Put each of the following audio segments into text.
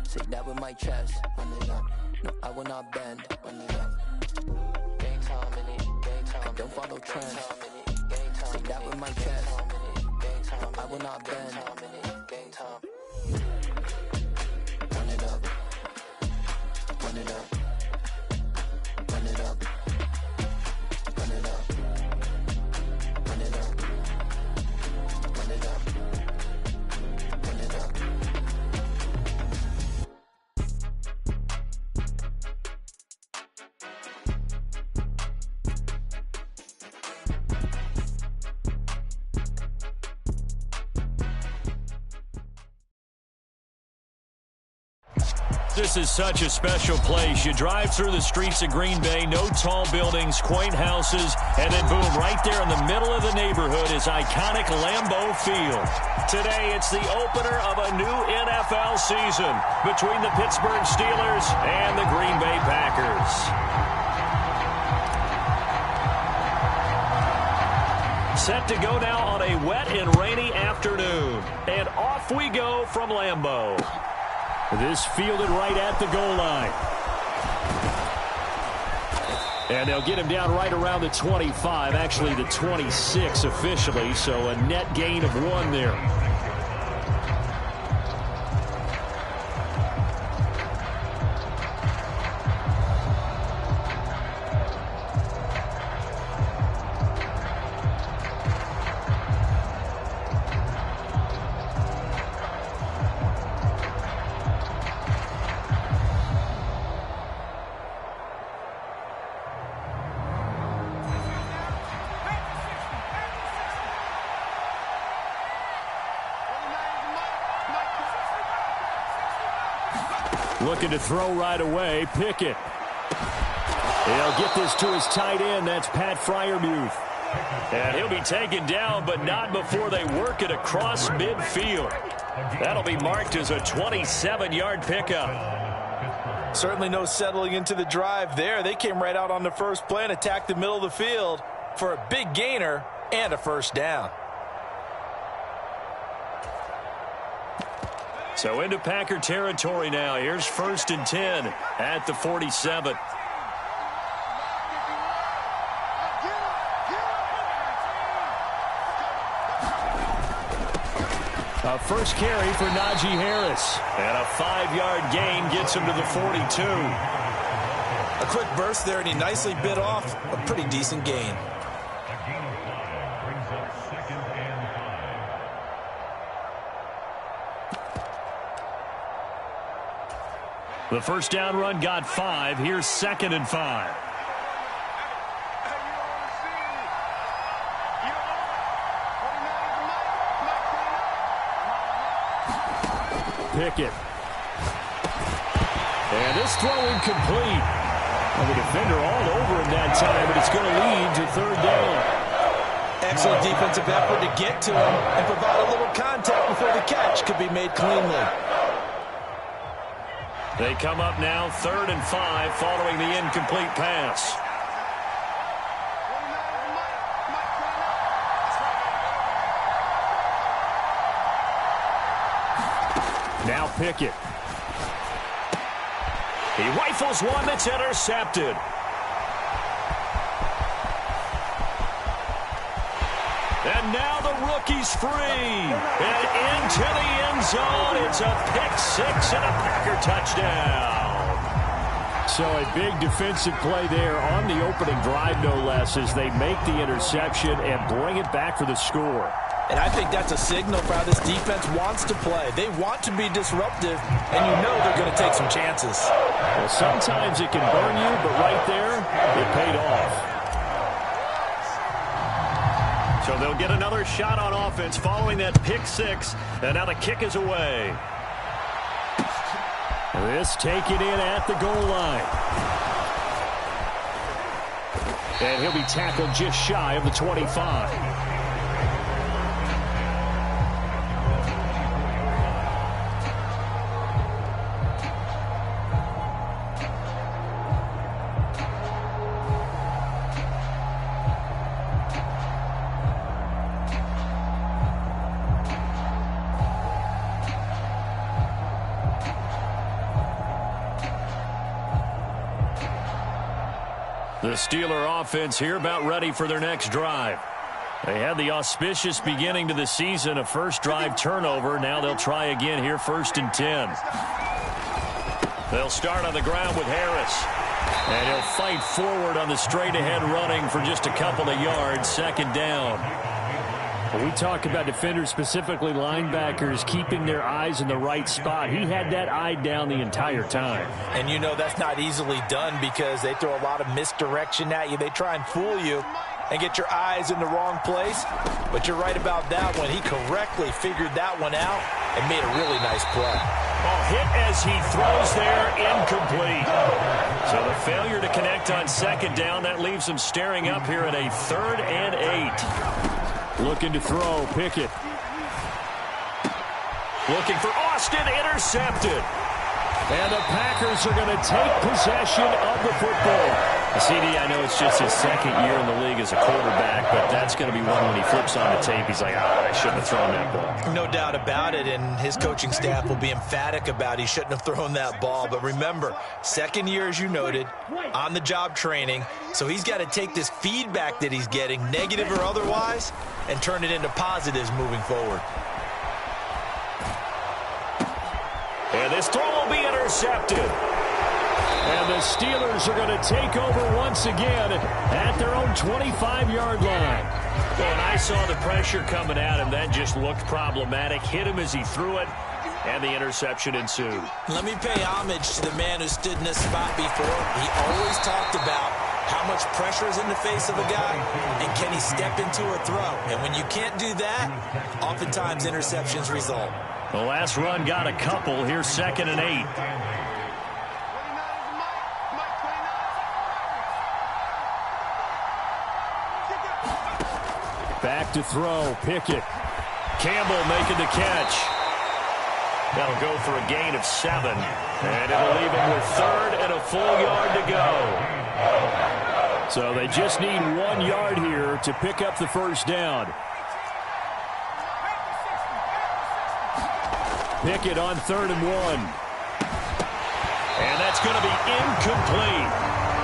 Say that with my chest. Run it up. No, I will not bend. Run it up. Gang time in it. Gang time. I don't follow trends. Say that with my chest. No, I will not bend. Gang time. Run it up. Run it up. Run it up. Run it up. Run it up. Run it up. Run it up. This is such a special place. You drive through the streets of Green Bay, no tall buildings, quaint houses, and then boom, right there in the middle of the neighborhood is iconic Lambeau Field. Today, it's the opener of a new NFL season between the Pittsburgh Steelers and the Green Bay Packers. Set to go now on a wet and rainy afternoon. And off we go from Lambeau. This fielded right at the goal line. And they'll get him down right around the 25, actually the 26 officially, so a net gain of 1 there. Looking to throw right away. Pickett. He'll get this to his tight end. That's Pat Freiermuth. And he'll be taken down, but not before they work it across midfield. That'll be marked as a 27-yard pickup. Certainly no settling into the drive there. They came right out on the first play and attacked the middle of the field for a big gainer and a first down. So into Packer territory now. Here's 1st and 10 at the 47. A first carry for Najee Harris. And a 5-yard gain gets him to the 42. A quick burst there, and he nicely bit off a pretty decent gain. The first down run got 5. Here's 2nd and 5. Pickett. And this throw incomplete. And the defender all over him that time, but it's going to lead to 3rd down. Excellent defensive effort to get to him and provide a little contact before the catch could be made cleanly. They come up now 3rd and 5 following the incomplete pass. Now Pickett. He rifles one that's intercepted. And now the rookie's free. And into the end zone. It's a pick-6 and a Packer touchdown. So a big defensive play there on the opening drive, no less, as they make the interception and bring it back for the score. And I think that's a signal for how this defense wants to play. They want to be disruptive, and you know they're going to take some chances. Well, sometimes it can burn you, but right there, it paid off. So they'll get another shot on offense following that pick-6, and now the kick is away. This taken in at the goal line. And he'll be tackled just shy of the 25. The Steeler offense here about ready for their next drive. They had the auspicious beginning to the season, a first drive turnover. Now they'll try again here, 1st and 10. They'll start on the ground with Harris. And he'll fight forward on the straight-ahead running for just a couple of yards, 2nd down. When we talk about defenders, specifically linebackers, keeping their eyes in the right spot, he had that eye down the entire time. And you know that's not easily done because they throw a lot of misdirection at you. They try and fool you and get your eyes in the wrong place. But you're right about that one. He correctly figured that one out and made a really nice play. Oh, hit as he throws there, incomplete. So the failure to connect on 2nd down, that leaves him staring up here at a 3rd and 8. Looking to throw, Pickett. Looking for Austin, intercepted. And the Packers are going to take possession of the football. CD, I know it's just his 2nd year in the league as a quarterback, but that's going to be one when he flips on the tape. He's like, I shouldn't have thrown that ball. No doubt about it, and his coaching staff will be emphatic about he shouldn't have thrown that ball. But remember, 2nd year, as you noted, on-the-job training, so he's got to take this feedback that he's getting, negative or otherwise, and turn it into positives moving forward. And this throw will be intercepted. And the Steelers are going to take over once again at their own 25-yard line. Well, and I saw the pressure coming at him. That just looked problematic. Hit him as he threw it, and the interception ensued. Let me pay homage to the man who stood in this spot before. He always talked about how much pressure is in the face of a guy, and can he step into a throw. And when you can't do that, oftentimes interceptions result. The last run got a couple. Here's 2nd and 8. Back to throw, Pickett. Campbell making the catch. That'll go for a gain of 7. And it'll leave him with 3rd and a full yard to go. So they just need 1 yard here to pick up the 1st down. Pickett on 3rd and 1. And that's going to be incomplete.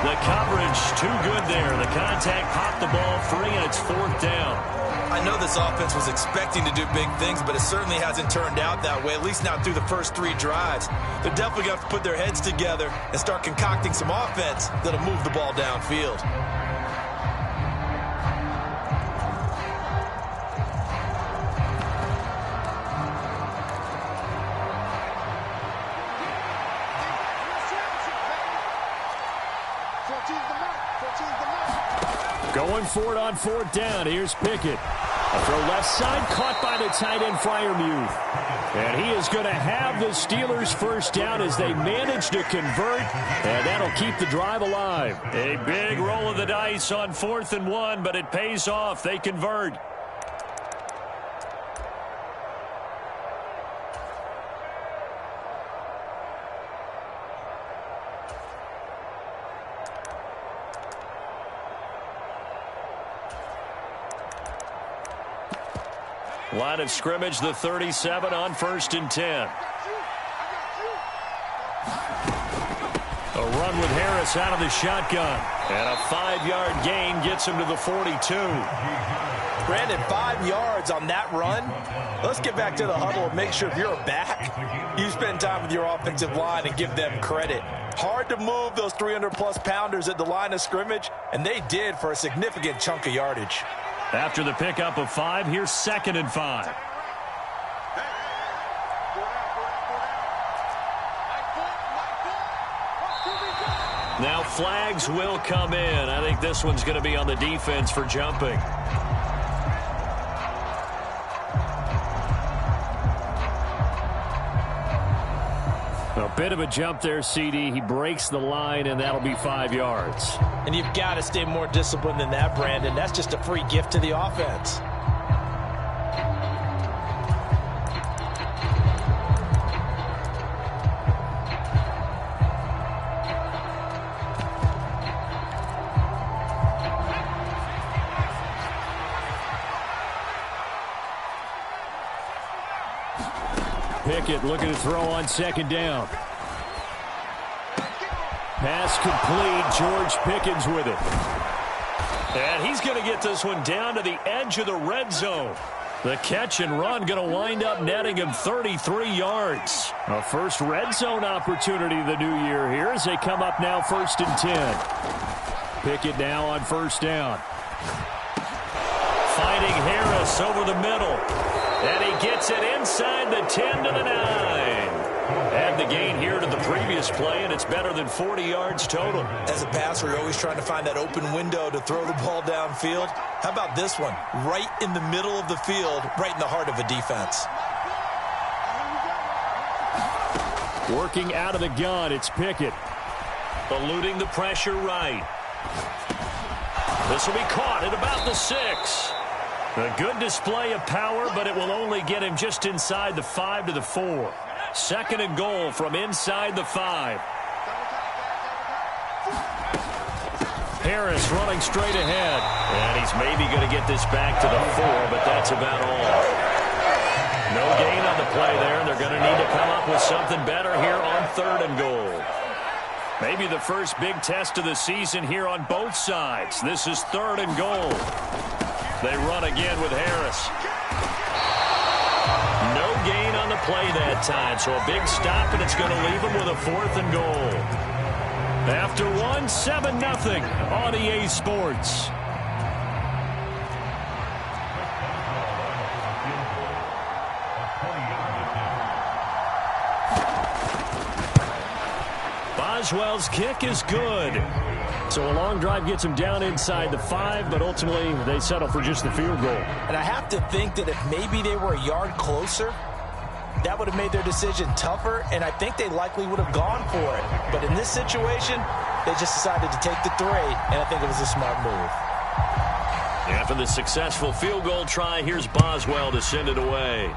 The coverage too good there. The contact popped the ball free, and it's 4th down. I know this offense was expecting to do big things, but it certainly hasn't turned out that way, at least not through the first 3 drives. They're definitely going to have to put their heads together and start concocting some offense that'll move the ball downfield. Going for it on 4th down. Here's Pickett. A throw left side, caught by the tight end, Freiermuth. And he is going to have the Steelers' 1st down as they manage to convert, and that'll keep the drive alive. A big roll of the dice on 4th and 1, but it pays off. They convert. Line of scrimmage, the 37 on 1st and 10. A run with Harris out of the shotgun. And a 5-yard gain gets him to the 42. Brandon, 5 yards on that run. Let's get back to the huddle and make sure if you're a back, you spend time with your offensive line and give them credit. Hard to move those 300-plus pounders at the line of scrimmage, and they did for a significant chunk of yardage. After the pickup of 5, here's 2nd and 5. Now flags will come in. I think this one's going to be on the defense for jumping. A bit of a jump there, CD. He breaks the line, and that'll be 5 yards. And you've got to stay more disciplined than that, Brandon. That's just a free gift to the offense. Pickett looking to throw on 2nd down. Pass complete. George Pickens with it. And he's going to get this one down to the edge of the red zone. The catch and run going to wind up netting him 33 yards. A first red zone opportunity the new year here as they come up now 1st and 10. Pickett now on 1st down. Finding Harris over the middle. And he gets it inside the 10 to the 9. And the gain here to the previous play, and it's better than 40 yards total. As a passer, you're always trying to find that open window to throw the ball downfield. How about this one? Right in the middle of the field, right in the heart of a defense. Working out of the gun, it's Pickett. Eluding the pressure right. This will be caught at about the 6. A good display of power, but it will only get him just inside the 5 to the 4. 2nd and goal from inside the 5. Harris running straight ahead. And he's maybe going to get this back to the 4, but that's about all. No gain on the play there. They're going to need to come up with something better here on 3rd and goal. Maybe the first big test of the season here on both sides. This is 3rd and goal. They run again with Harris. No gain on the play that time, so a big stop, and it's going to leave them with a 4th and goal. After 1, 7-0 on EA Sports. Boswell's kick is good. So a long drive gets him down inside the 5, but ultimately they settle for just the field goal. And I have to think that if maybe they were a yard closer, that would have made their decision tougher, and I think they likely would have gone for it. But in this situation, they just decided to take the 3, and I think it was a smart move. After the successful field goal try, here's Boswell to send it away.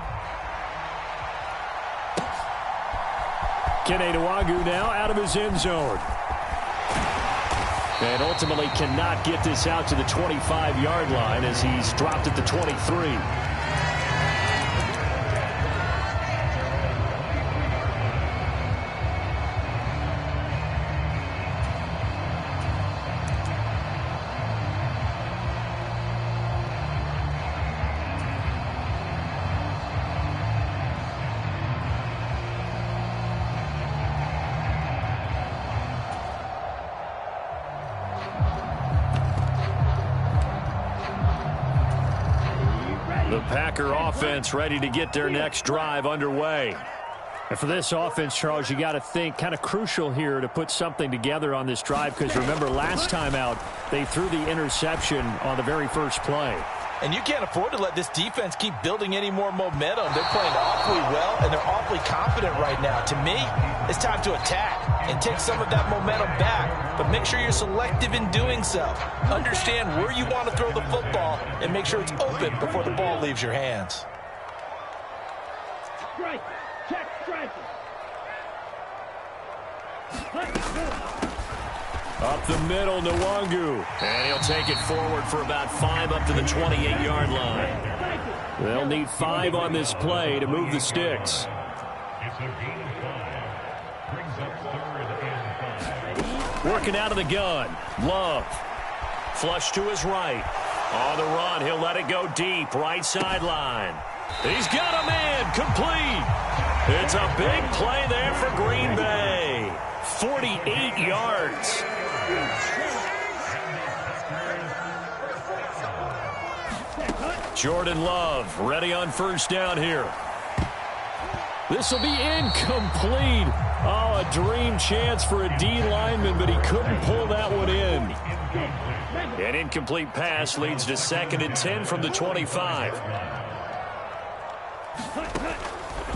Kene Nwangwu now out of his end zone. And ultimately cannot get this out to the 25-yard line as he's dropped at the 23. The Packer offense ready to get their next drive underway. And for this offense, Charles, you got to think kind of crucial here to put something together on this drive, because remember last time out they threw the interception on the very first play. And you can't afford to let this defense keep building any more momentum. They're playing awfully well, and they're awfully confident right now. To me, it's time to attack and take some of that momentum back, but make sure you're selective in doing so. Understand where you want to throw the football and make sure it's open before the ball leaves your hands. Strike. Check strike. Up the middle, Nwangwu. And he'll take it forward for about 5 up to the 28-yard line. They'll need 5 on this play to move the sticks. Working out of the gun. Love. Flush to his right. On the run, he'll let it go deep. Right sideline. He's got a man. Complete. It's a big play there for Green Bay. 48 yards. Jordan Love ready on first down here. This will be incomplete. Oh, a dream chance for a D lineman, but he couldn't pull that one in. An incomplete pass leads to 2nd and 10 from the 25.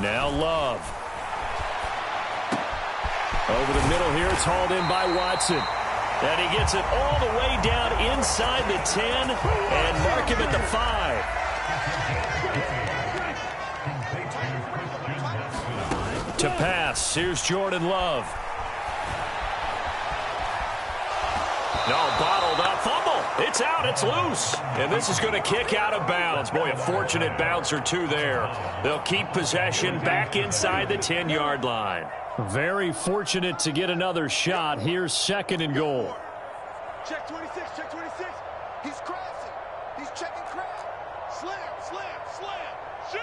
Now Love. Over the middle here, it's hauled in by Watson. And he gets it all the way down inside the 10 and mark him at the 5. To pass, here's Jordan Love. No, bottled up, fumble. It's out, it's loose. And this is going to kick out of bounds. Boy, a fortunate bounce or two there. They'll keep possession back inside the 10-yard line. Very fortunate to get another shot. Here's 2nd and goal. Check 26, check 26. He's crashing. He's checking crash. Slam, slam, slam. Sham.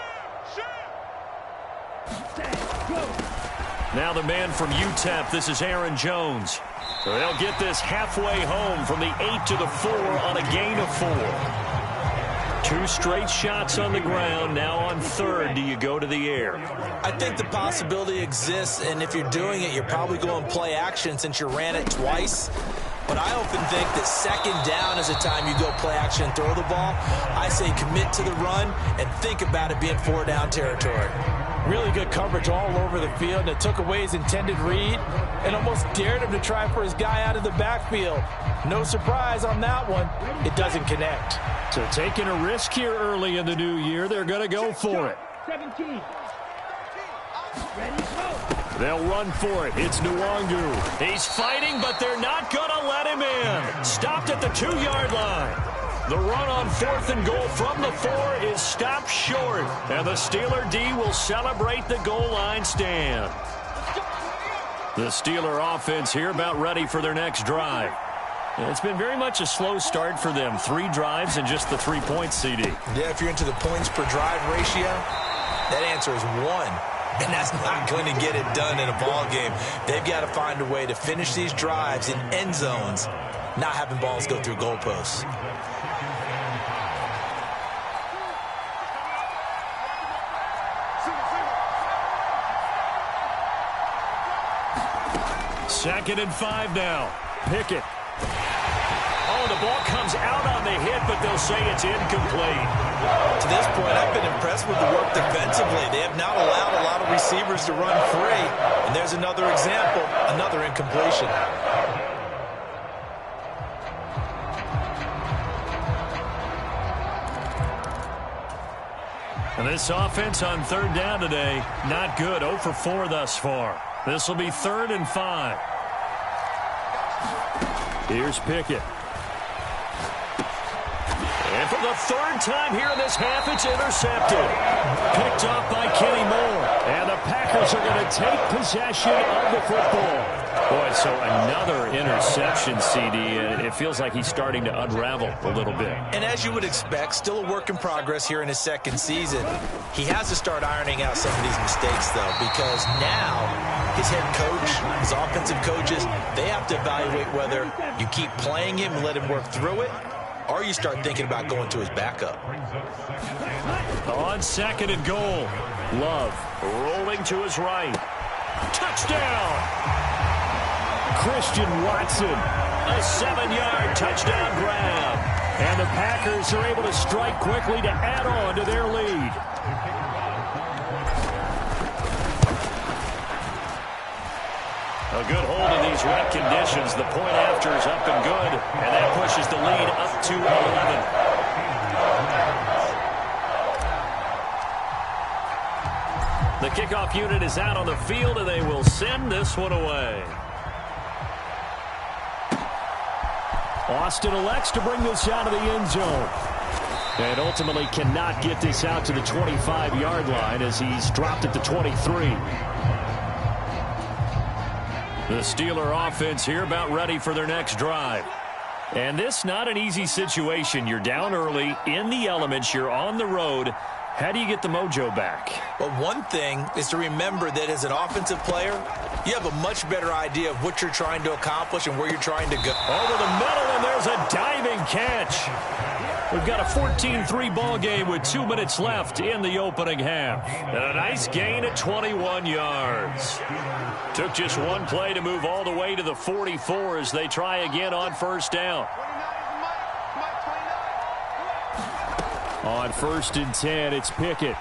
Now the man from UTEP, this is Aaron Jones. So they'll get this halfway home from the 8 to the 4 on a gain of 4. 2 straight shots on the ground. Now on 3rd, do you go to the air? I think the possibility exists, and if you're doing it, you're probably going play action since you ran it twice. But I often think that 2nd down is a time you go play action and throw the ball. I say commit to the run and think about it being 4-down territory. Really good coverage all over the field. It took away his intended read and almost dared him to try for his guy out of the backfield. No surprise on that one. It doesn't connect. So taking a risk here early in the new year, they're going to go for it. 17. Ready, go. They'll run for it. It's Nwangu. He's fighting, but they're not going to let him in. Stopped at the 2-yard line. The run on 4th and goal from the 4 is stopped short. And the Steeler D will celebrate the goal line stand. The Steeler offense here about ready for their next drive. It's been very much a slow start for them. 3 drives and just the 3 points, CD. Yeah, if you're into the points per drive ratio, that answer is 1. And that's not going to get it done in a ball game. They've got to find a way to finish these drives in end zones, not having balls go through goalposts. Second and 5 now. Pickett. Oh, the ball comes out on the hit, but they'll say it's incomplete. To this point, I've been impressed with the work defensively. They have not allowed a lot of receivers to run free. And there's another example, another incompletion. And this offense on 3rd down today, not good. 0 for 4 thus far. This will be 3rd and 5. Here's Pickett. And for the 3rd time here in this half, it's intercepted. Picked off by Kenny Moore. And the Packers are going to take possession of the football. Boy, so another interception, CD, and it feels like he's starting to unravel a little bit. And as you would expect, still a work in progress here in his 2nd season. He has to start ironing out some of these mistakes, though, because now his head coach, his offensive coaches, they have to evaluate whether you keep playing him and let him work through it, or you start thinking about going to his backup. On 2nd and goal, Love rolling to his right. Touchdown! Christian Watson. A 7-yard touchdown grab. And the Packers are able to strike quickly to add on to their lead. A good hold in these wet conditions. The point after is up and good. And that pushes the lead up to 11. The kickoff unit is out on the field, and they will send this one away. Austin elects to bring this out of the end zone. And ultimately cannot get this out to the 25-yard line as he's dropped at the 23. The Steeler offense here about ready for their next drive. And this not an easy situation. You're down early, in the elements, you're on the road. How do you get the mojo back? Well, one thing is to remember that as an offensive player, you have a much better idea of what you're trying to accomplish and where you're trying to go. Over the middle, and there's a diving catch. We've got a 14-3 ball game with 2 minutes left in the opening half. And a nice gain at 21 yards. Took just one play to move all the way to the 44 as they try again on 1st down. On 1st and 10, it's Pickett.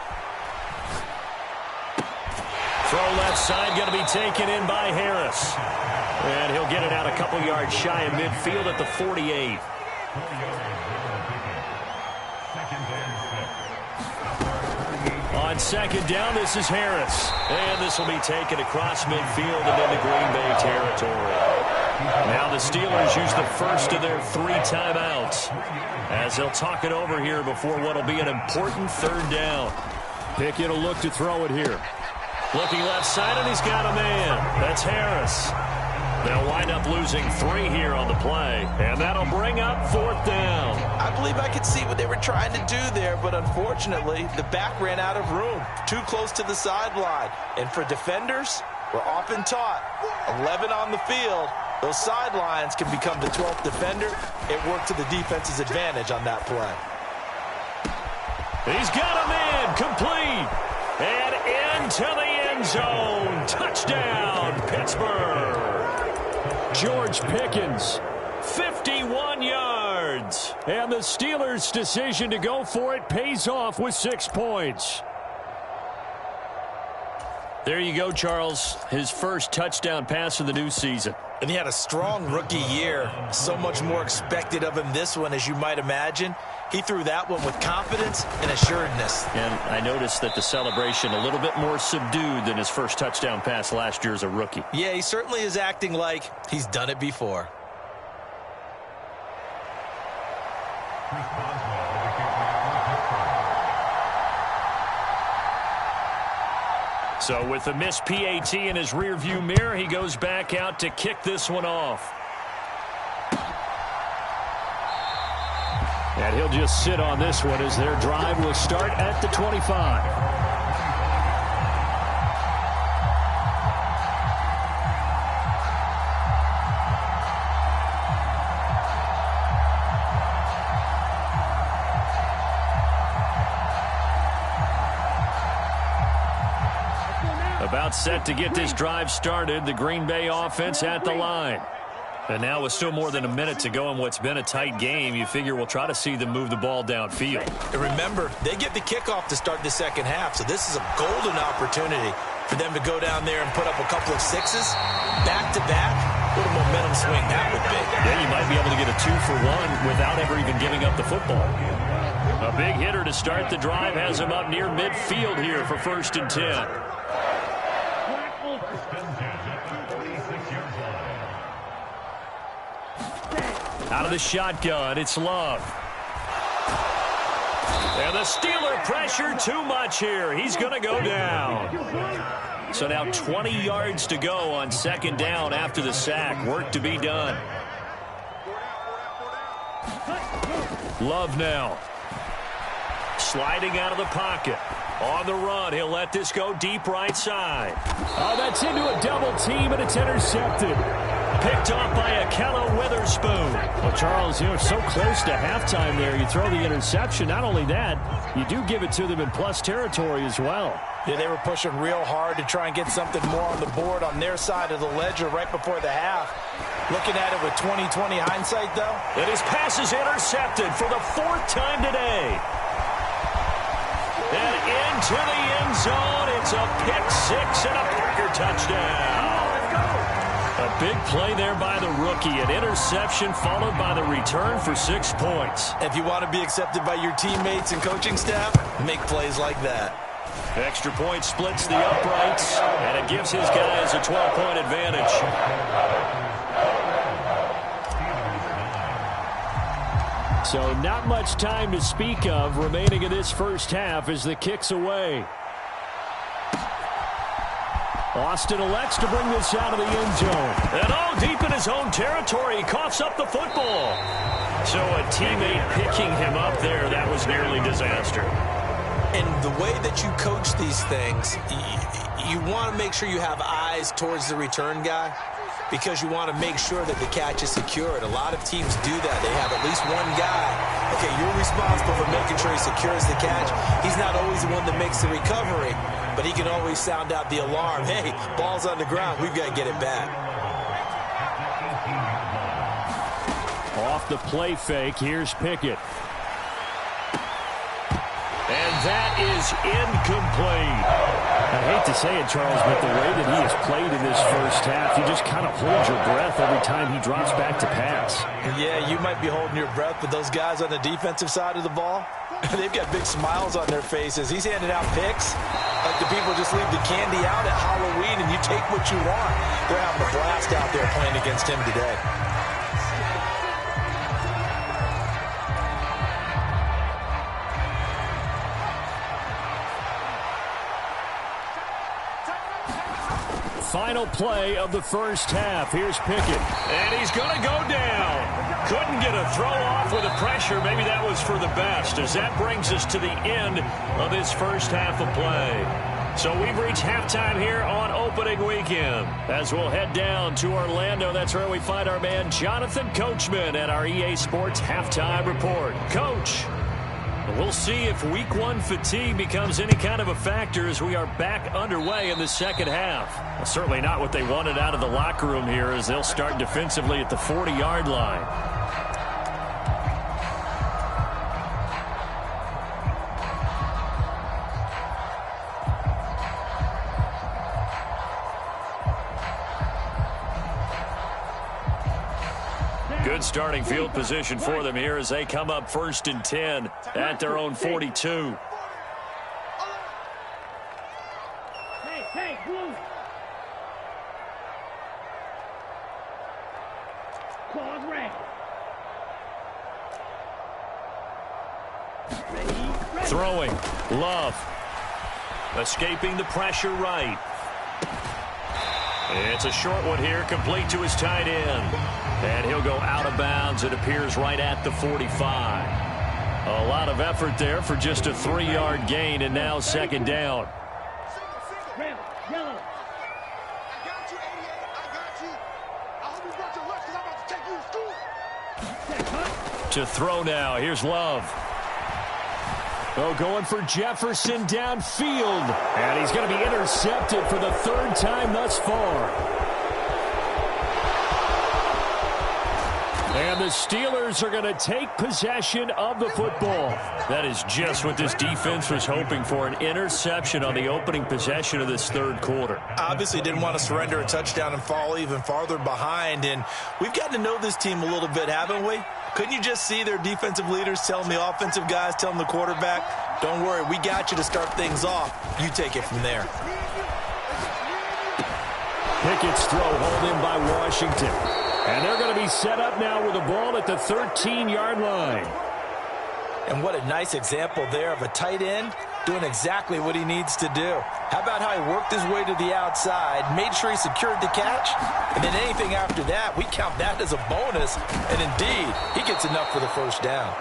Throw left side going to be taken in by Harris. And he'll get it out a couple yards shy of midfield at the 48. On 2nd down, this is Harris. And this will be taken across midfield and into Green Bay territory. Now the Steelers use the first of their 3 timeouts as they'll talk it over here before what will be an important 3rd down. Pickett will look to throw it here. Looking left side, and he's got a man. That's Harris. They'll wind up losing 3 here on the play, and that'll bring up 4th down. I believe I could see what they were trying to do there, but unfortunately, the back ran out of room, too close to the sideline. And for defenders, we're often taught, 11 on the field, those sidelines can become the 12th defender. It worked to the defense's advantage on that play. He's got a man, complete, and into the end zone. Touchdown, Pittsburgh. George Pickens, 51 yards. And the Steelers' decision to go for it pays off with 6 points. There you go, Charles. His first touchdown pass of the new season. And he had a strong rookie year. So much more expected of him this one, as you might imagine. He threw that one with confidence and assuredness. And I noticed that the celebration a little bit more subdued than his first touchdown pass last year as a rookie. Yeah, he certainly is acting like he's done it before. So with the missed PAT in his rearview mirror, he goes back out to kick this one off. And he'll just sit on this one as their drive will start at the 25. About set to get this drive started, the Green Bay offense at the line. And now with still more than a minute to go in what's been a tight game, you figure we'll try to see them move the ball downfield. And remember, they get the kickoff to start the second half, so this is a golden opportunity for them to go down there and put up a couple of sixes back-to-back. What a momentum swing that would be. Yeah, you might be able to get a 2-for-1 without ever even giving up the football. A big hitter to start the drive has him up near midfield here for 1st and 10. Out of the shotgun, it's Love. And the Steeler pressure too much here. He's going to go down. So now 20 yards to go on 2nd down after the sack. Work to be done. Love now. Sliding out of the pocket. On the run, he'll let this go deep right side. Oh, that's into a double team, and it's intercepted. Picked off by Akello Witherspoon. Well, Charles, you're so close to halftime there. You throw the interception. Not only that, you do give it to them in plus territory as well. Yeah, they were pushing real hard to try and get something more on the board on their side of the ledger right before the half. Looking at it with 20/20 hindsight, though. And his pass is intercepted for the 4th time today. And into the end zone. It's a pick-6 and a Packer touchdown. A big play there by the rookie. An interception followed by the return for 6 points. If you want to be accepted by your teammates and coaching staff, make plays like that. Extra point splits the uprights, and it gives his guys a 12-point advantage. So not much time to speak of remaining in this first half as the kick's away. Austin elects to bring this out of the end zone. And all deep in his own territory, he coughs up the football. So a teammate picking him up there, that was nearly disaster. And the way that you coach these things, you want to make sure you have eyes towards the return guy because you want to make sure that the catch is secured. A lot of teams do that. They have at least one guy. Okay, you're responsible for making sure he secures the catch. He's not always the one that makes the recovery, but he can always sound out the alarm. Hey, ball's on the ground. We've got to get it back. Off the play fake, here's Pickett. And that is incomplete. I hate to say it, Charles, but the way that he has played in this first half, you just kind of hold your breath every time he drops back to pass. Yeah, you might be holding your breath, but those guys on the defensive side of the ball, they've got big smiles on their faces. He's handing out picks like the people just leave the candy out at Halloween and you take what you want. They're having a blast out there playing against him today. final play of the first half. Here's Pickett. And he's going to go down. Couldn't get a throw off with the pressure. Maybe that was for the best, as that brings us to the end of this first half of play. So we've reached halftime here on opening weekend. As we'll head down to Orlando, that's where we find our man Jonathan Coachman at our EA Sports Halftime Report. Coach, we'll see if week one fatigue becomes any kind of a factor as we are back underway in the second half. Well, certainly not what they wanted out of the locker room here, as they'll start defensively at the 40-yard line. Good starting field position for them here as they come up 1st and 10 at their own 42. Throwing, Love. Escaping the pressure right. It's a short one here, complete to his tight end. And he'll go out of bounds. It appears right at the 45. A lot of effort there for just a 3-yard gain, and now second down. To throw now. Here's Love. Oh, going for Jefferson downfield. And he's going to be intercepted for the 3rd time thus far. And the Steelers are going to take possession of the football. That is just what this defense was hoping for, an interception on the opening possession of this 3rd quarter. Obviously didn't want to surrender a touchdown and fall even farther behind. And we've gotten to know this team a little bit, haven't we? Couldn't you just see their defensive leaders telling the offensive guys, telling the quarterback, don't worry, we got you to start things off. You take it from there. Pickett's throw hauled in by Washington. And they're going to be set up now with the ball at the 13-yard line. And what a nice example there of a tight end doing exactly what he needs to do. How about how he worked his way to the outside, made sure he secured the catch, and then anything after that, we count that as a bonus. And indeed, he gets enough for the first down.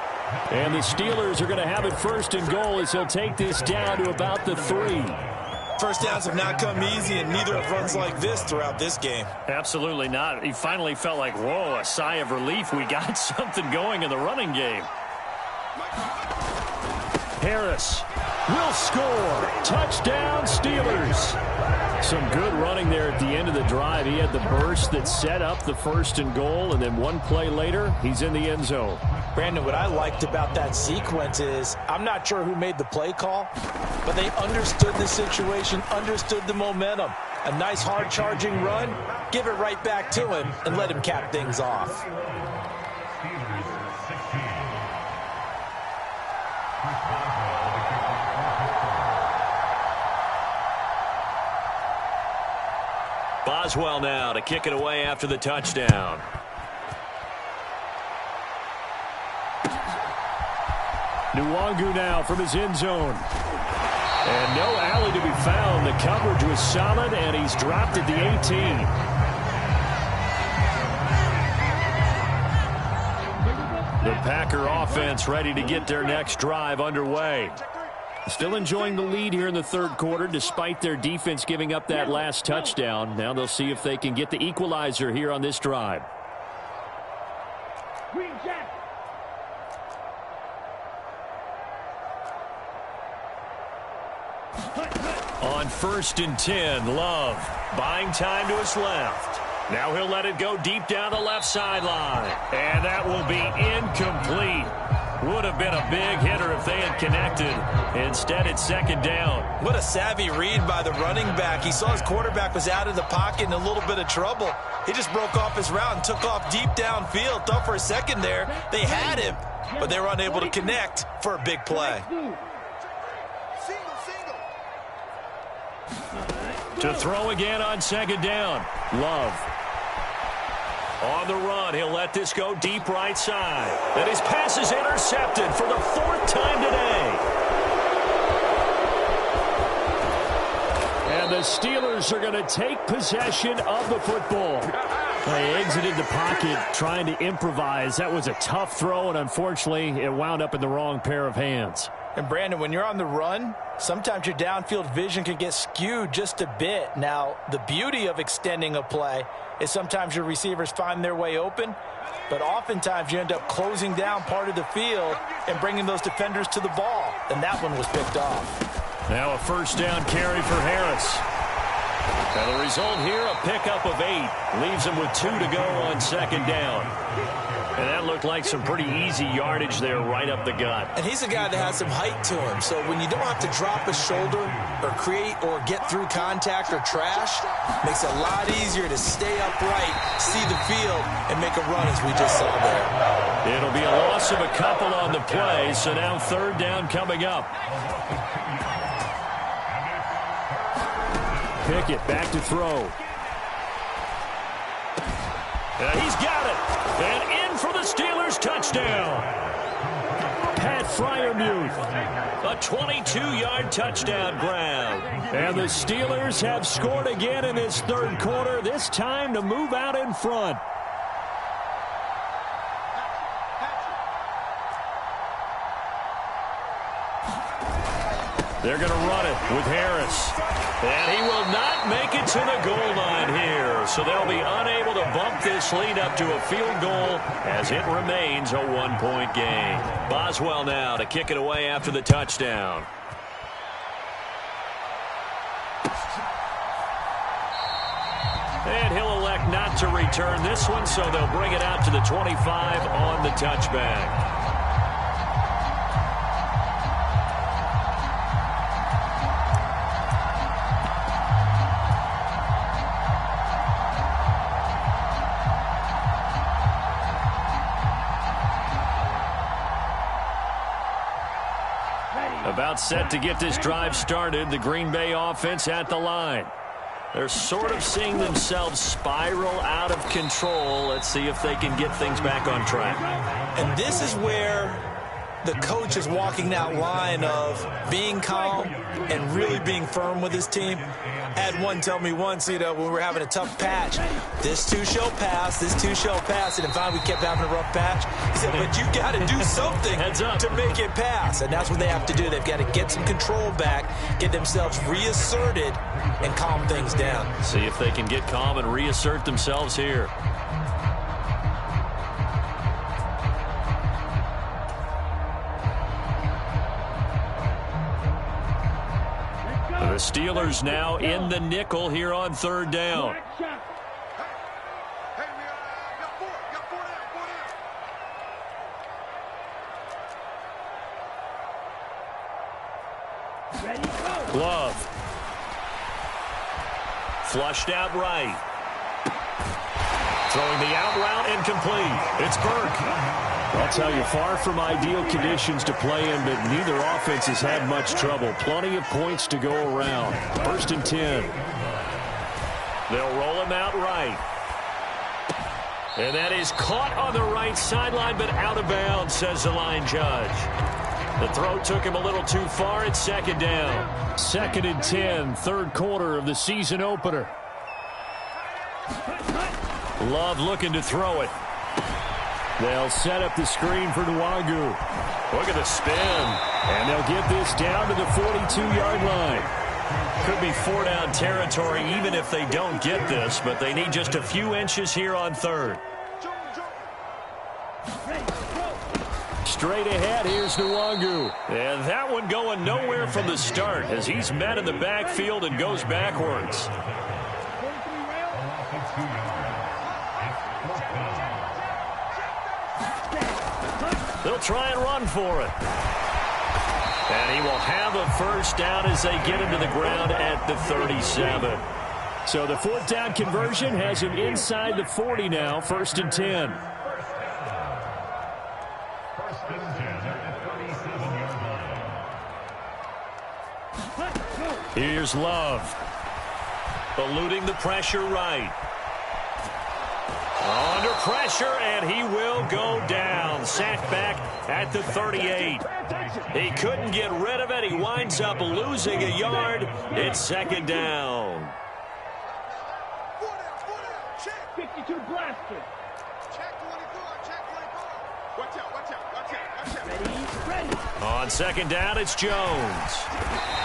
And the Steelers are going to have it 1st and goal as he'll take this down to about the 3. First downs have not come easy, and neither have runs like this throughout this game. Absolutely not. He finally felt like, whoa, a sigh of relief. We got something going in the running game. Harris will score. Touchdown, Steelers. Some good running there at the end of the drive. He had the burst that set up the 1st and goal, and then one play later, he's in the end zone. Brandon, what I liked about that sequence is I'm not sure who made the play call, but they understood the situation, understood the momentum. A nice hard-charging run, give it right back to him, and let him cap things off. Boswell now to kick it away after the touchdown. Nwangu now from his end zone. And no alley to be found. The coverage was solid, and he's dropped at the 18. The Packer offense ready to get their next drive underway. Still enjoying the lead here in the 3rd quarter despite their defense giving up that last touchdown. Now they'll see if they can get the equalizer here on this drive. On 1st and 10, Love buying time to his left. Now he'll let it go deep down the left sideline. And that will be incomplete. Would have been a big hitter if they had connected. Instead, it's 2nd down. What a savvy read by the running back. He saw his quarterback was out of the pocket in a little bit of trouble. He just broke off his route and took off deep downfield. Thought for a second there they had him, but they were unable to connect for a big play. To throw again on 2nd down. Love. On the run, he'll let this go deep right side. And his pass is intercepted for the 4th time today. And the Steelers are going to take possession of the football. They exited the pocket trying to improvise. That was a tough throw, and unfortunately, it wound up in the wrong pair of hands. And, Brandon, when you're on the run, sometimes your downfield vision can get skewed just a bit. Now, the beauty of extending a play is sometimes your receivers find their way open, but oftentimes you end up closing down part of the field and bringing those defenders to the ball. And that one was picked off. Now a first down carry for Harris. And the result here, a pickup of 8. Leaves him with 2 to go on second down. And that looked like some pretty easy yardage there right up the gut. And he's a guy that has some height to him. So when you don't have to drop a shoulder or create or get through contact or trash, makes it a lot easier to stay upright, see the field, and make a run as we just saw there. It'll be a loss of a couple on the play, so now third down coming up. Pickett back to throw. He's got it. And in for the Steelers touchdown. Pat Freiermuth. A 22-yard touchdown grab. And the Steelers have scored again in this third quarter, this time to move out in front. They're going to run it with Harris. And he will not make it to the goal line here. So they'll be unable to bump this lead up to a field goal as it remains a one-point game. Boswell now to kick it away after the touchdown. And he'll elect not to return this one, so they'll bring it out to the 25 on the touchback. About set to get this drive started, the Green Bay offense at the line. They're sort of seeing themselves spiral out of control. Let's see if they can get things back on track. And this is where the coach is walking that line of being calm and really being firm with his team. I had one tell me once, when we were having a tough patch, this too shall pass, this too shall pass. And finally we kept having a rough patch. He said, but you got to do something to make it pass. And that's what they have to do. They've got to get some control back, get themselves reasserted, and calm things down. See if they can get calm and reassert themselves here. The Steelers now in the nickel here on third down. Glove. Flushed out right. Throwing the out route incomplete. It's Burke. I'll tell you, far from ideal conditions to play in, but neither offense has had much trouble. Plenty of points to go around. First and 10. They'll roll him out right. And that is caught on the right sideline, but out of bounds, says the line judge. The throw took him a little too far. It's second down. Second and 10, third quarter of the season opener. Love looking to throw it. They'll set up the screen for Nwangu. Look at the spin. And they'll get this down to the 42-yard line. Could be four-down territory even if they don't get this, but they need just a few inches here on third. Straight ahead, here's Nwangu. And that one going nowhere from the start as he's met in the backfield and goes backwards. They'll try and run for it. And he will have a first down as they get him to the ground at the 37. So the fourth down conversion has him inside the 40 now, first and 10. Here's Love. Eluding the pressure right. Under pressure, and he will go down. down. Sack back at the 38. He couldn't get rid of it. He winds up losing a yard. It's second down. 52 blasted. Check 24, check 24. Watch out, watch out, watch out, watch out. Ready. On second down, it's Jones.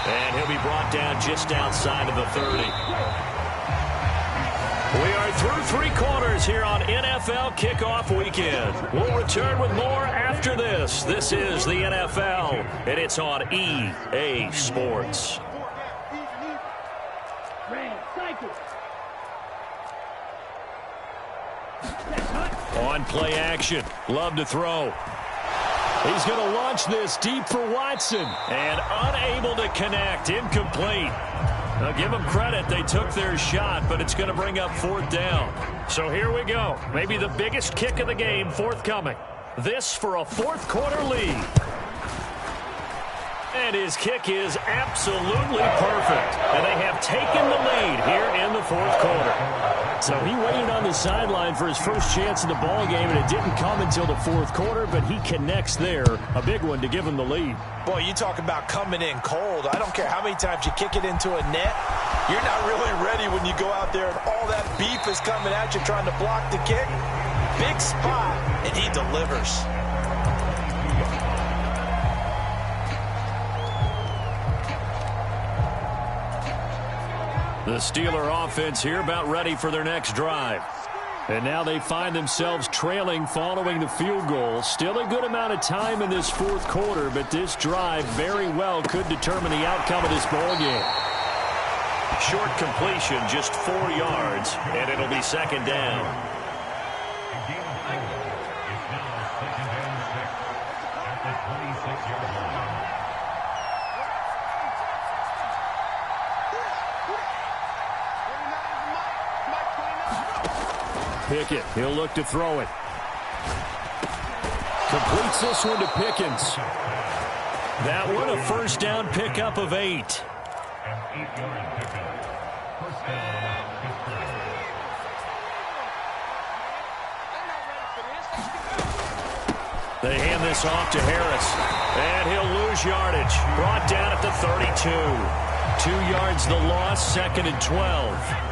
And he'll be brought down just outside of the 30. We are through 3 quarters here on NFL Kickoff Weekend. We'll return with more after this. This is the NFL, and it's on EA Sports. On play action, Love to throw. He's going to launch this deep for Watson, and unable to connect, incomplete. Now give them credit, they took their shot, but it's going to bring up 4th down. So here we go, maybe the biggest kick of the game forthcoming. This for a 4th quarter lead. And his kick is absolutely perfect. And they have taken the lead here in the 4th quarter. So he waited on the sideline for his first chance in the ball game, and it didn't come until the 4th quarter, but he connects there, a big one to give him the lead. Boy, you talk about coming in cold. I don't care how many times you kick it into a net. You're not really ready when you go out there and all that beef is coming at you trying to block the kick. Big spot, and he delivers. The Steeler offense here about ready for their next drive. And now they find themselves trailing following the field goal. Still a good amount of time in this 4th quarter, but this drive very well could determine the outcome of this ball game. Short completion, just 4 yards, and it'll be second down. Pickett, he'll look to throw it. Completes this one to Pickens. That one a first down pickup of 8. They hand this off to Harris, and he'll lose yardage. Brought down at the 32. 2 yards the loss, 2nd and 12.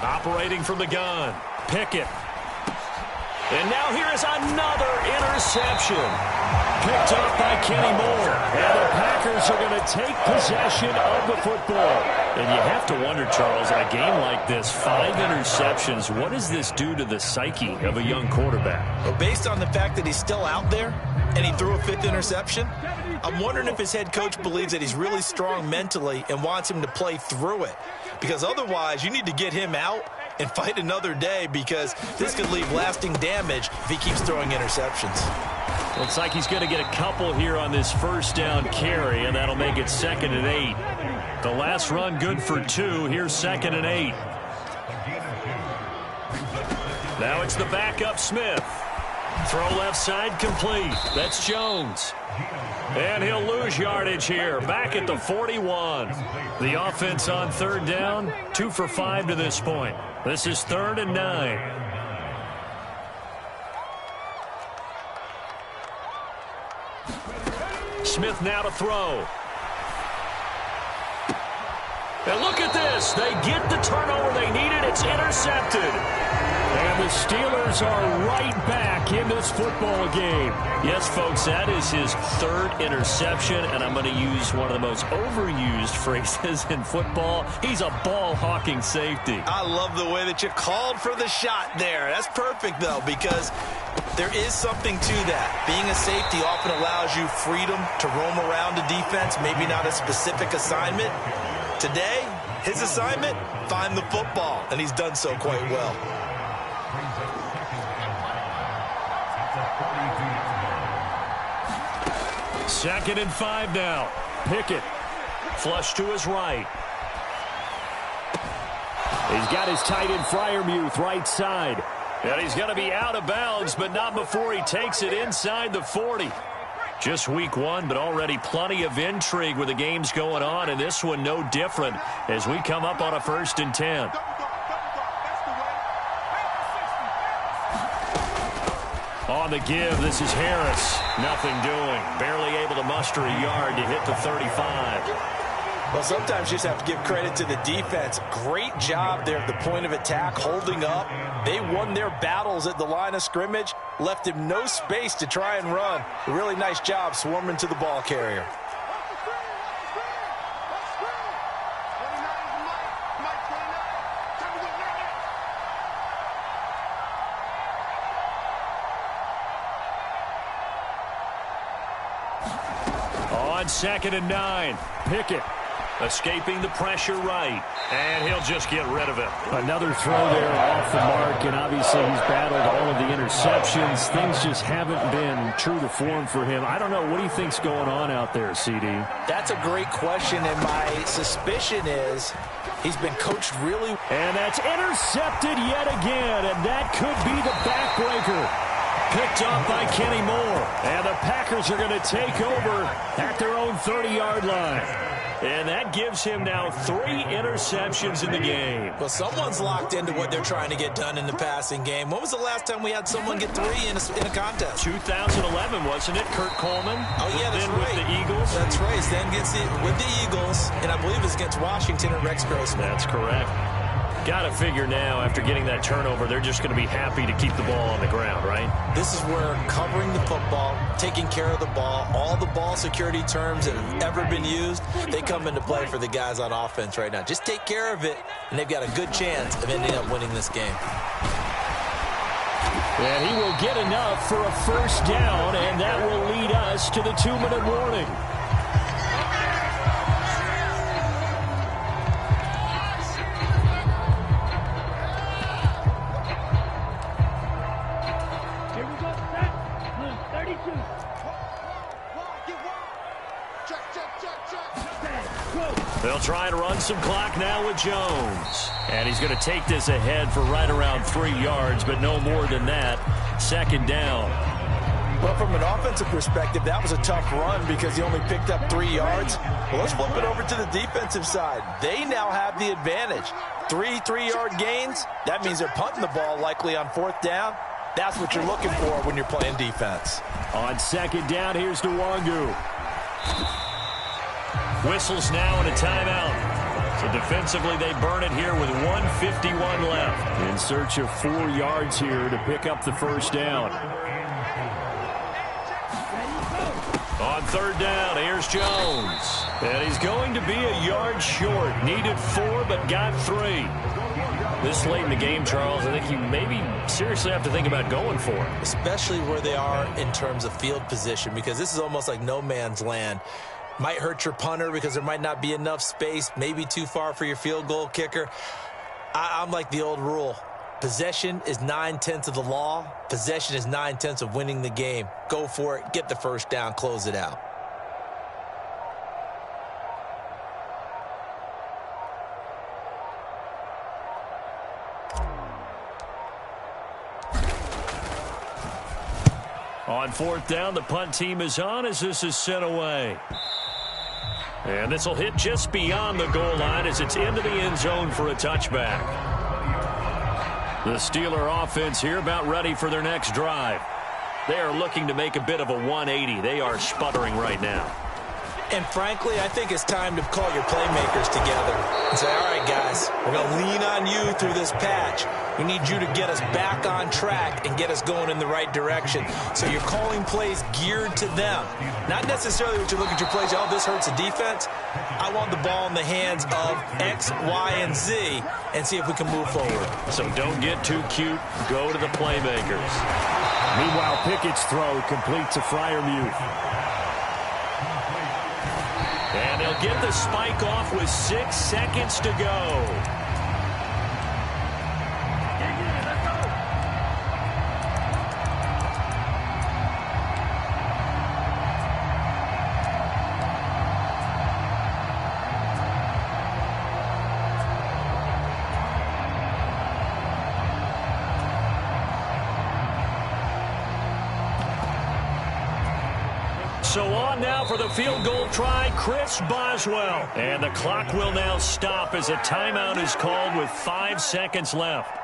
Operating from the gun, Pickett. And now here is another interception. Picked up by Kenny Moore. And the Packers are going to take possession of the football. And you have to wonder, Charles, in a game like this, 5 interceptions, what does this do to the psyche of a young quarterback? Well, based on the fact that he's still out there and he threw a 5th interception, I'm wondering if his head coach believes that he's really strong mentally and wants him to play through it. Because otherwise, you need to get him out and fight another day, because this could leave lasting damage if he keeps throwing interceptions. Looks like he's going to get a couple here on this first down carry, and that'll make it 2nd and 8. The last run good for 2. Here's 2nd and 8. Now it's the backup Smith. Throw left side complete. That's Jones. And he'll lose yardage here. Back at the 41. The offense on 3rd down. 2 for 5 to this point. This is 3rd and 9. Smith now to throw. And look at this. They get the turnover they needed. It's intercepted. And the Steelers are right back in this football game. Yes, folks, that is his 3rd interception, and I'm going to use one of the most overused phrases in football. He's a ball-hawking safety. I love the way that you called for the shot there. That's perfect, though, because there is something to that. Being a safety often allows you freedom to roam around a defense, maybe not a specific assignment. Today, his assignment, find the football, and he's done so quite well. Second and 5 now. Pickett. Flush to his right. He's got his tight end Freiermuth right side. And he's going to be out of bounds, but not before he takes it inside the 40. Just week 1, but already plenty of intrigue with the games going on, and this one no different as we come up on a 1st and 10. On the give, this is Harris. Nothing doing. Barely able to muster a yard to hit the 35. Well, sometimes you just have to give credit to the defense. Great job there at the point of attack, holding up. They won their battles at the line of scrimmage, left him no space to try and run. A really nice job swarming to the ball carrier. On 2nd and 9, Pickett escaping the pressure right, and he'll just get rid of it. Another throw there off the mark, and obviously he's battled all of the interceptions. Things just haven't been true to form for him. I don't know. What do you think's going on out there, CD? That's a great question, and my suspicion is he's been coached really. And that's intercepted yet again, and that could be the backbreaker. Picked up by Kenny Moore. And the Packers are going to take over at their own 30-yard line. And that gives him now 3 interceptions in the game. Well, someone's locked into what they're trying to get done in the passing game. When was the last time we had someone get 3 in a contest? 2011, wasn't it? Kurt Coleman. Oh, yeah, that's then right. With the Eagles. That's right. Then gets it with the Eagles, and I believe it's against Washington and Rex Grossman. That's correct. Got to figure now, after getting that turnover, they're just going to be happy to keep the ball on the ground, right? This is where covering the football, taking care of the ball, all the ball security terms that have ever been used, they come into play for the guys on offense right now. Just take care of it, and they've got a good chance of ending up winning this game. And he will get enough for a first down, and that will lead us to the 2-minute warning. They'll try to run some clock now with Jones. And he's going to take this ahead for right around 3 yards, but no more than that. 2nd down. Well, from an offensive perspective, that was a tough run because he only picked up 3 yards. Well, let's flip it over to the defensive side. They now have the advantage. 3 3-yard gains. That means they're punting the ball likely on 4th down. That's what you're looking for when you're playing defense. On 2nd down, here's Nwangu. Whistles now and a timeout. So defensively, they burn it here with 1:51 left. In search of 4 yards here to pick up the first down. On 3rd down, here's Jones. And he's going to be a yard short. Needed 4, but got 3. This late in the game, Charles, I think you maybe seriously have to think about going for it. Especially where they are in terms of field position, because this is almost like no man's land. Might hurt your punter because there might not be enough space, maybe too far for your field goal kicker. I'm like the old rule. Possession is 9/10 of the law. Possession is 9/10 of winning the game. Go for it. Get the first down. Close it out. On 4th down, the punt team is on as this is sent away. And this will hit just beyond the goal line as it's into the end zone for a touchback. The Steeler offense here about ready for their next drive. They are looking to make a bit of a 180. They are sputtering right now. And frankly, I think it's time to call your playmakers together and say, all right, guys, we're going to lean on you through this patch. We need you to get us back on track and get us going in the right direction. So you're calling plays geared to them. Not necessarily what you look at your plays, oh, this hurts the defense. I want the ball in the hands of X, Y, and Z and see if we can move forward. So don't get too cute. Go to the playmakers. Meanwhile, Pickett's throw complete to Freiermuth. And they'll get the spike off with 6 seconds to go. So on now for the field goal try, Chris Boswell. And the clock will now stop as a timeout is called with 5 seconds left.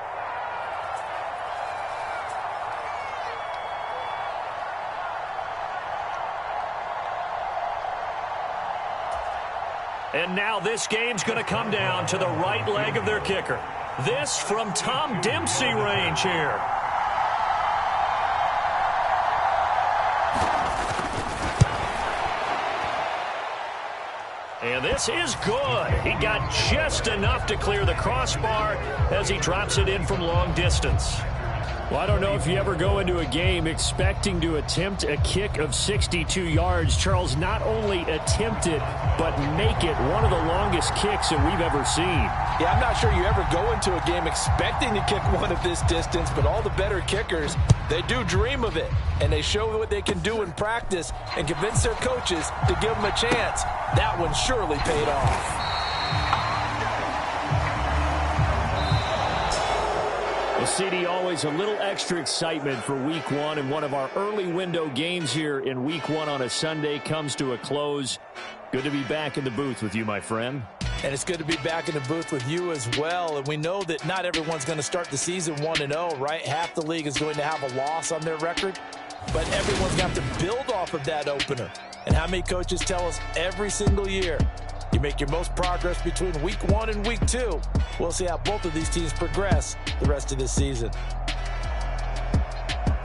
And now this game's going to come down to the right leg of their kicker. This from Tom Dempsey range here. And this is good. He got just enough to clear the crossbar as he drops it in from long distance. Well, I don't know if you ever go into a game expecting to attempt a kick of 62 yards. Charles, not only attempt it, but make it one of the longest kicks that we've ever seen. Yeah, I'm not sure you ever go into a game expecting to kick one of this distance, but all the better kickers, they do dream of it, and they show what they can do in practice and convince their coaches to give them a chance. That one surely paid off. Well, CD, always a little extra excitement for week one, and one of our early window games here in week one on a Sunday comes to a close. Good to be back in the booth with you, my friend. And it's good to be back in the booth with you as well. And we know that not everyone's going to start the season 1-0, right? Half the league is going to have a loss on their record. But everyone's got to build off of that opener. And how many coaches tell us every single year, you make your most progress between week 1 and week 2. We'll see how both of these teams progress the rest of this season.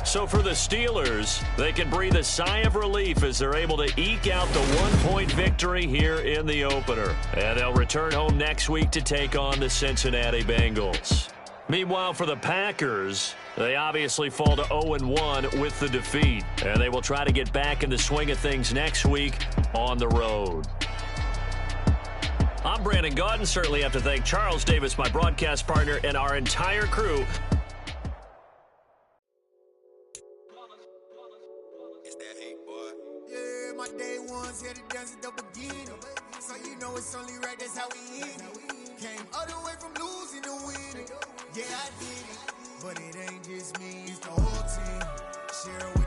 So for the Steelers, they can breathe a sigh of relief as they're able to eke out the 1-point victory here in the opener. And they'll return home next week to take on the Cincinnati Bengals. Meanwhile, for the Packers, they obviously fall to 0-1 with the defeat. And they will try to get back in the swing of things next week on the road. I'm Brandon Gaudin. Certainly have to thank Charles Davis, my broadcast partner, and our entire crew. It's that hate, boy. Yeah, my day ones here to dance at the beginning. So you know it's only right, that's how we end it. Came all the way from losing to winning. Yeah, I did it. But it ain't just me, it's the whole team. Share